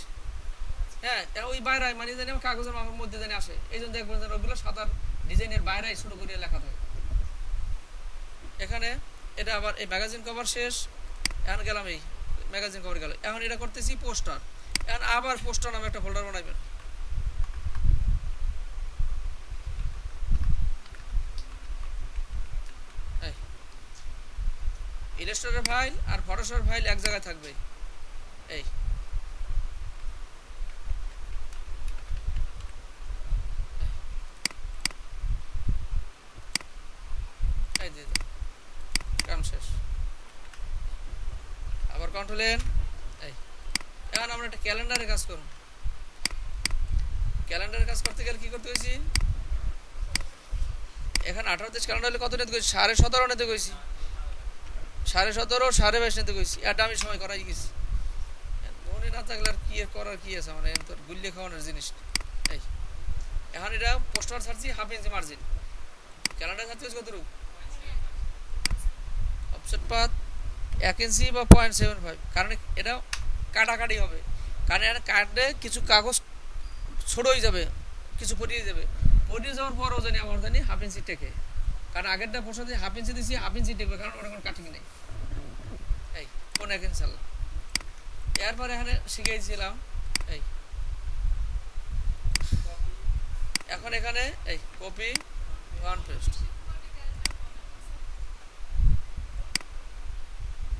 হ্যাঁ, ওই বাইরে মানে জানি কাগজের মাপের মধ্যে জানি আসে, এই জন্য দেখবেন যেন ওগুলো সাদার ডিজাইনের বাইরে ছোট করে লেখা থাকে। এখানে এটা আবার এই ম্যাগাজিন কভার শেষ, এখন গেলাম এই ম্যাগাজিন কভার গেল। এখন এটা করতেছি পোস্টার, এখন আবার পোস্টার নামে একটা ফোল্ডার বানাবেন। ইলাস্ট্রেটর ফাইল আর ফটোশপ ফাইল এক জায়গায় থাকবে। এই কাম শেষ, আবার কন্ট্রোল এন। এই এখন আমরা একটা ক্যালেন্ডারে কাজ করব। ক্যালেন্ডারে কাজ করতে গেলে কি করতে হয়েছি? এখানে 18 দেশ ক্যালেন্ডার হলে কত নিতে গেছি? 17.5 নিতে গেছি, 17.5 22.5 নিতে গেছি। এটা আমি সময় করাই গেছি, মনে না থাকলে আর কি করার কি আছে, মানে তোর গুল্লি খাওয়ানোর জিনিস। এই এখন এটা পোস্টার ছাড়ছি হাফ ইঞ্চি মার্জিন, ক্যালেন্ডার ছাড়ছি কতটুকু? অফসেট পাত 1 ইঞ্চি বা 0.75, কারণ এটা কাটাকাটি হবে, কারণ এটা কাটলে কিছু কাগজ ছোট হয়ে যাবে, কিছু পড়িয়ে যাবে, পড়িয়ে যাওয়ার পরও জানি আমার জানি হাফ ইঞ্চি টেকে, কারণ আগেরটা পোস্টার দিয়ে হাফ ইঞ্চি দিয়েছি, হাফ ইঞ্চি টেকবে, কারণ ওটা কোনো কাটিং নেই। এই কোন 1 ইঞ্চি চাল্লা। এরপরে এখানে শিখেছিলাম এই, এখন এখানে এই কপি ওয়ান পেস্ট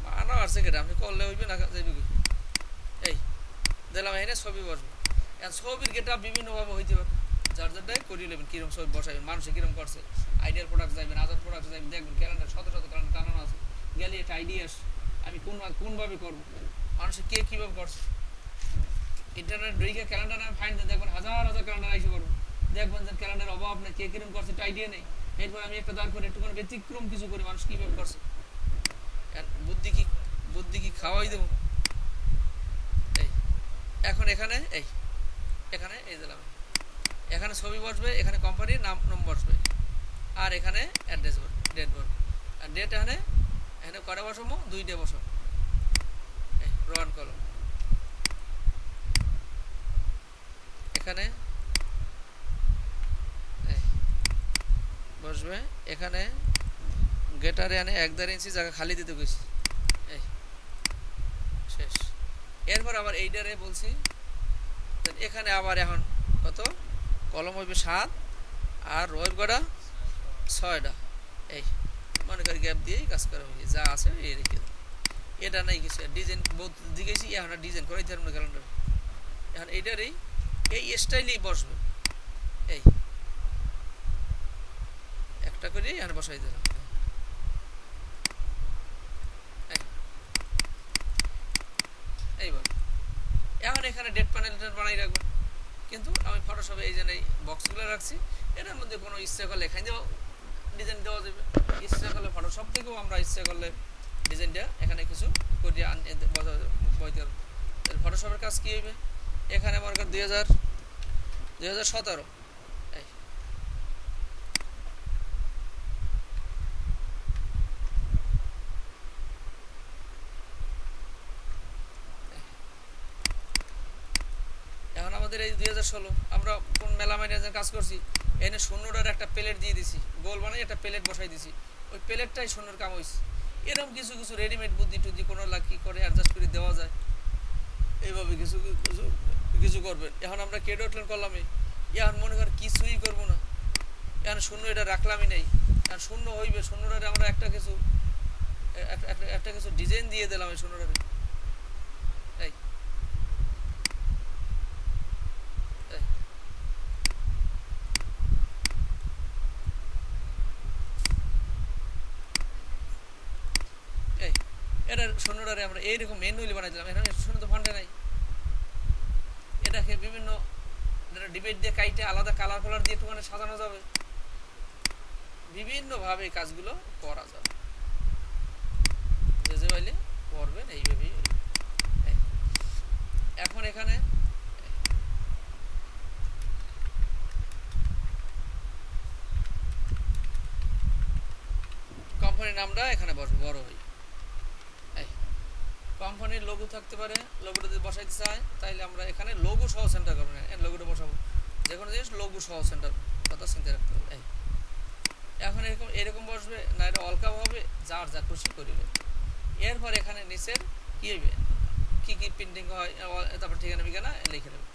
মানা আছে কেটে আপনি করলে হইবে না যাইবে কি। এই দিলাম এখানে ছবি বসবে, এখন ছবির গেটা বিভিন্নভাবে হইতে পারে, যার যারটাই করিয়ে নেবেন, কীরকম ছবি বসাবেন, মানুষে কীরকম করছে, আইডিয়াল প্রোডাক্ট যাবেন, আদার প্রোডাক্ট যাবেন, দেখবেন ক্যালেন্ডার শত শত ক্যালেন্ডার টানানো আছে, গেলে একটা আইডিয়া আমি কোনভাবে করবো, মানুষে কে কীভাবে করছে। ইন্টারনেট ঢুকে ক্যালেন্ডার আমি ফাইন দেখবেন হাজার হাজার ক্যালেন্ডার আইসে করবো, দেখবেন যে ক্যালেন্ডার অভাব নেই, কে কিরকম করছে একটা আইডিয়া নেই। এরপর আমি একটা দাঁড় করে একটুখানি ব্যতিক্রম কিছু করি, মানুষ কীভাবে করছে, বুদ্ধি কি খাওয়াই দেবো। এই এখন এখানে এই দিলাম, এখানে ছবি বসবে, এখানে কোম্পানির নাম বসবে, আর এখানে অ্যাড্রেস বসবে, ডেট বসবে, আর ডেট এখানে কটা বসাবো? 2 ডে বসাবো। রান করো, এখানে বসবে, এখানে গেটারে আনে 1.5 ইঞ্চি জায়গা খালি দিতে গেছি, এই শেষ। এরপর আবার এইটারে বলছি এখানে আবার এখন কত কলম হইবে 7 আর রোয়েব গড়া 6টা, এই মনে করি গ্যাপ দিয়েই কাজ করা হয়েছে, যা আছে এই রেখে দেবো। এটা নাই কিছু ডিজাইন বহুত দিকেছি, এখন ডিজাইন করাইতে পারবো না ক্যালেন্ডার। এখন এইটারই এই স্টাইলেই বসবে, এই একটা করে এখন বসাই দিলাম। এইবার এখন এখানে ডেট প্যানেলটা বানাই রাখবেন, কিন্তু আমি ফটোশপে এই যে এই বক্সগুলো রাখছি, এটার মধ্যে কোনো ইচ্ছা করলে এখানে দেওয়া ডিজাইন দেওয়া যাবে, ইচ্ছা করলে ফটোশপ থেকেও আমরা ইচ্ছা করলে ডিজাইনটা এখানে কিছু করিয়ে বইতে পারবো। ফটোশপের কাজ কী হইবে, এখানে আমার 2017 এই এখন আমাদের এই 2016 আমরা কোন মেলা ম্যানেজার কাজ করছি, এনে শূন্যটার একটা প্লেট দিয়ে দিছি, গোল বানাই একটা প্লেট বসাই দিছি, ওই প্লেটটাই শূন্যর কাম হয়েছে। এরকম কিছু কিছু রেডিমেড বুদ্ধি টুদ্ধি কোনো কি করে অ্যাডজাস্ট করে দেওয়া যায়, এইভাবে কিছু কিছু কিছু করবেন। এখন আমরা কেড আউটলাইন করলামই, এখন মনে করেন কিছুই করবো না, এখন শূন্য এটা রাখলামই নেই, এখন শূন্য হইবে, শূন্যটারে আমরা একটা কিছু ডিজাইন দিয়ে দিলাম এই শূন্যটারে, এই এই এটার শূন্যটারে আমরা এইরকম ম্যানুয়ালি বানাই দিলাম। এখানে শূন্য তো ফান্ডে নাই, এটাকে বিভিন্ন ডিবেট দিয়ে কাইটে আলাদা কালার কালার দিয়ে একটুখানি সাজানো যাবে, বিভিন্নভাবে এই কাজগুলো করা যাবে। বুঝতে পারলে করবেন এইভাবেই। এখন এখানে কোম্পানির নামটা এখানে বসবে বড় হই, কোম্পানির লোগো থাকতে পারে, লোগোটা যদি বসাইতে চায় তাইলে আমরা এখানে লোগো সহ সেন্টার করবো না, লোগোটা বসাবো, যে কোনো জিনিস লোগো সহ সেন্টার কথা চিন্তা রাখতে হবে। এখন এরকম বসবে না, এটা অলকাপ হবে, যার যা খুশি করিবে। এরপর এখানে নিচের কী হইবে, কী কী প্রিন্টিং হয়, তারপর ঠিকানা বিকানা লিখে দেবে।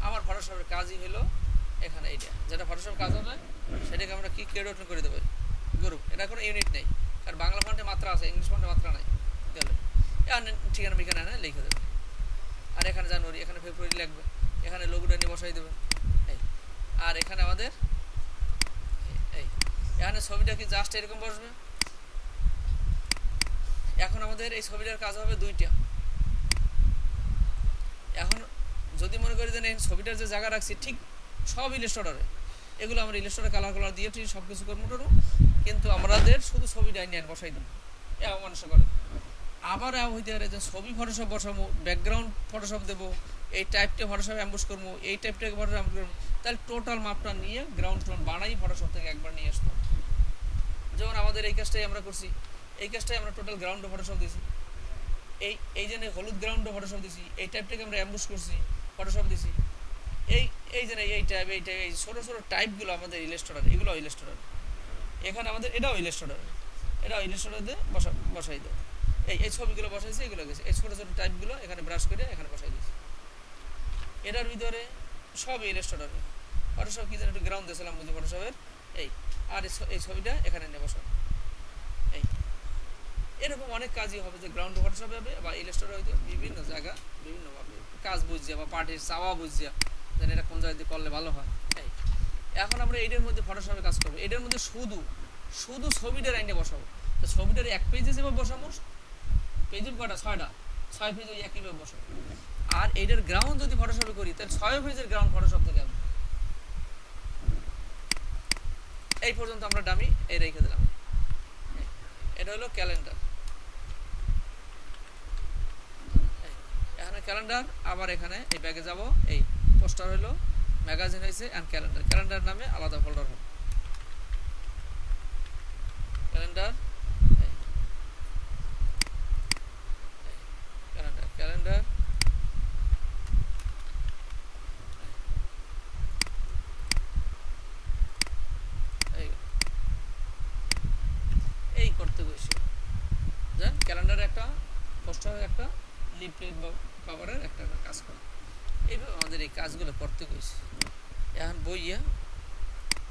আমার ফটোশপের কাজই হলো এখানে এইটা, যেটা ফটোশপের কাজ হবে সেটাকে আমরা কি কেড আউটলাইন করে দেবো গ্রুপ, এটা কোনো ইউনিট নেই, কারণ বাংলা ফন্টে মাত্রা আছে, ইংলিশ ফন্টে মাত্রা নাই, গেলে ঠিকানা বিকানা না লিখে দেবে। আর এখানে জানুয়ারি, এখানে ফেব্রুয়ারি লিখবে, এখানে লোগোটা নিয়ে বসাই দেবে। এই আর এখানে আমাদের এই এখানে ছবিটা কি জাস্ট এরকম বসবে। এখন আমাদের এই ছবিটার কাজ হবে দুইটা। এখন যদি মনে করি যে এই ছবিটার যে জায়গা রাখছি ঠিক সব ইলাস্ট্রেটরে, এগুলো আমরা ইলাস্ট্রেটরে কালার কালার দিয়ে ঠিক সব কিছু করবো, কিন্তু আমাদের শুধু ছবিটাই নিয়ে বসাই দেবো, এমন মানুষ করে। আবার হইতে পারে যে ছবি ফটোশপ বসাবো, ব্যাকগ্রাউন্ড ফটোশপ দেবো, এই টাইপটা ফটোশপ অ্যাম্বুশ করবো, এই টাইপটাকে ফটোশপ অ্যাম্বুশ করবো, তাহলে টোটাল মাপটা নিয়ে গ্রাউন্ড ফ্লোর বানাই ফটোশপ থেকে একবার নিয়ে আসবো। যেমন আমাদের এই কাজটাই আমরা করছি, এই কাজটাই আমরা টোটাল গ্রাউন্ডে ফটোশপ দিয়েছি, এই যে হলুদ গ্রাউন্ডে ফটোশপ দিয়েছি, এই টাইপটাকে আমরা অ্যাম্বুশ করছি, ফটোশপ দিয়েছি। এই যে এই টাইপ এই ছোটো ছোটো টাইপগুলো আমাদের ইলাস্ট্রেটর, এগুলো ইলাস্ট্রেটর। এখানে আমাদের এটাও ইলাস্ট্রেটর, এটাও ইলাস্ট্রেটর দিয়ে বসাই দেয়। এই ছবিগুলো বসাইছে, এগুলো গেছে, এই ছোটো ছোটো টাইপগুলো এখানে ব্রাশ করে এখানে বসাই দিয়েছি। এটার ভিতরে সব ইলাস্ট্রেটরে ফটোশপ কি যেন একটু গ্রাউন্ড দিয়েছিলাম বুঝি ফটোশপের, আর এই ছবিটা এখানে নিয়ে বসাবো। এরকম অনেক কাজই হবে যে গ্রাউন্ড ফটোশপ হবে বা ইলাস্ট্রেটর হয়তো বিভিন্ন জায়গা বিভিন্নভাবে কাজ বুঝিয়া বা পার্টির চাওয়া বুঝিয়া যেন এটা কোন জায়গায় করলে ভালো হয়। এখন আমরা এইটার মধ্যে ফটোশপে কাজ করবো, এটার মধ্যে শুধু ছবিটার আইনে বসাবো। তো ছবিটার এক পেজে যেভাবে বসাবো, পেজের কটা 6টা, 6 পেজ ওই একইভাবে বসাবো। আর এইটার গ্রাউন্ড যদি ফটোশপে করি তাহলে 6 পেজের গ্রাউন্ড ফটোশপ থেকে আসবে। এই পর্যন্ত আমরা ডামি এই রেখে দিলাম। এটা হলো ক্যালেন্ডার। এখানে ক্যালেন্ডার, আবার এখানে এই ব্যাগে যাব, এই পোস্টার হলো ম্যাগাজিন হয়েছে অ্যান্ড ক্যালেন্ডার নামে আলাদা ফোল্ডার হবে। ক্যালেন্ডার করতে গেছি দেন ক্যালেন্ডারে একটা পোস্টারের একটা লিফলেট বা কভারের একটা কাজ করা এইভাবে আমাদের এই কাজগুলো করতে গেছি এখন বইয়া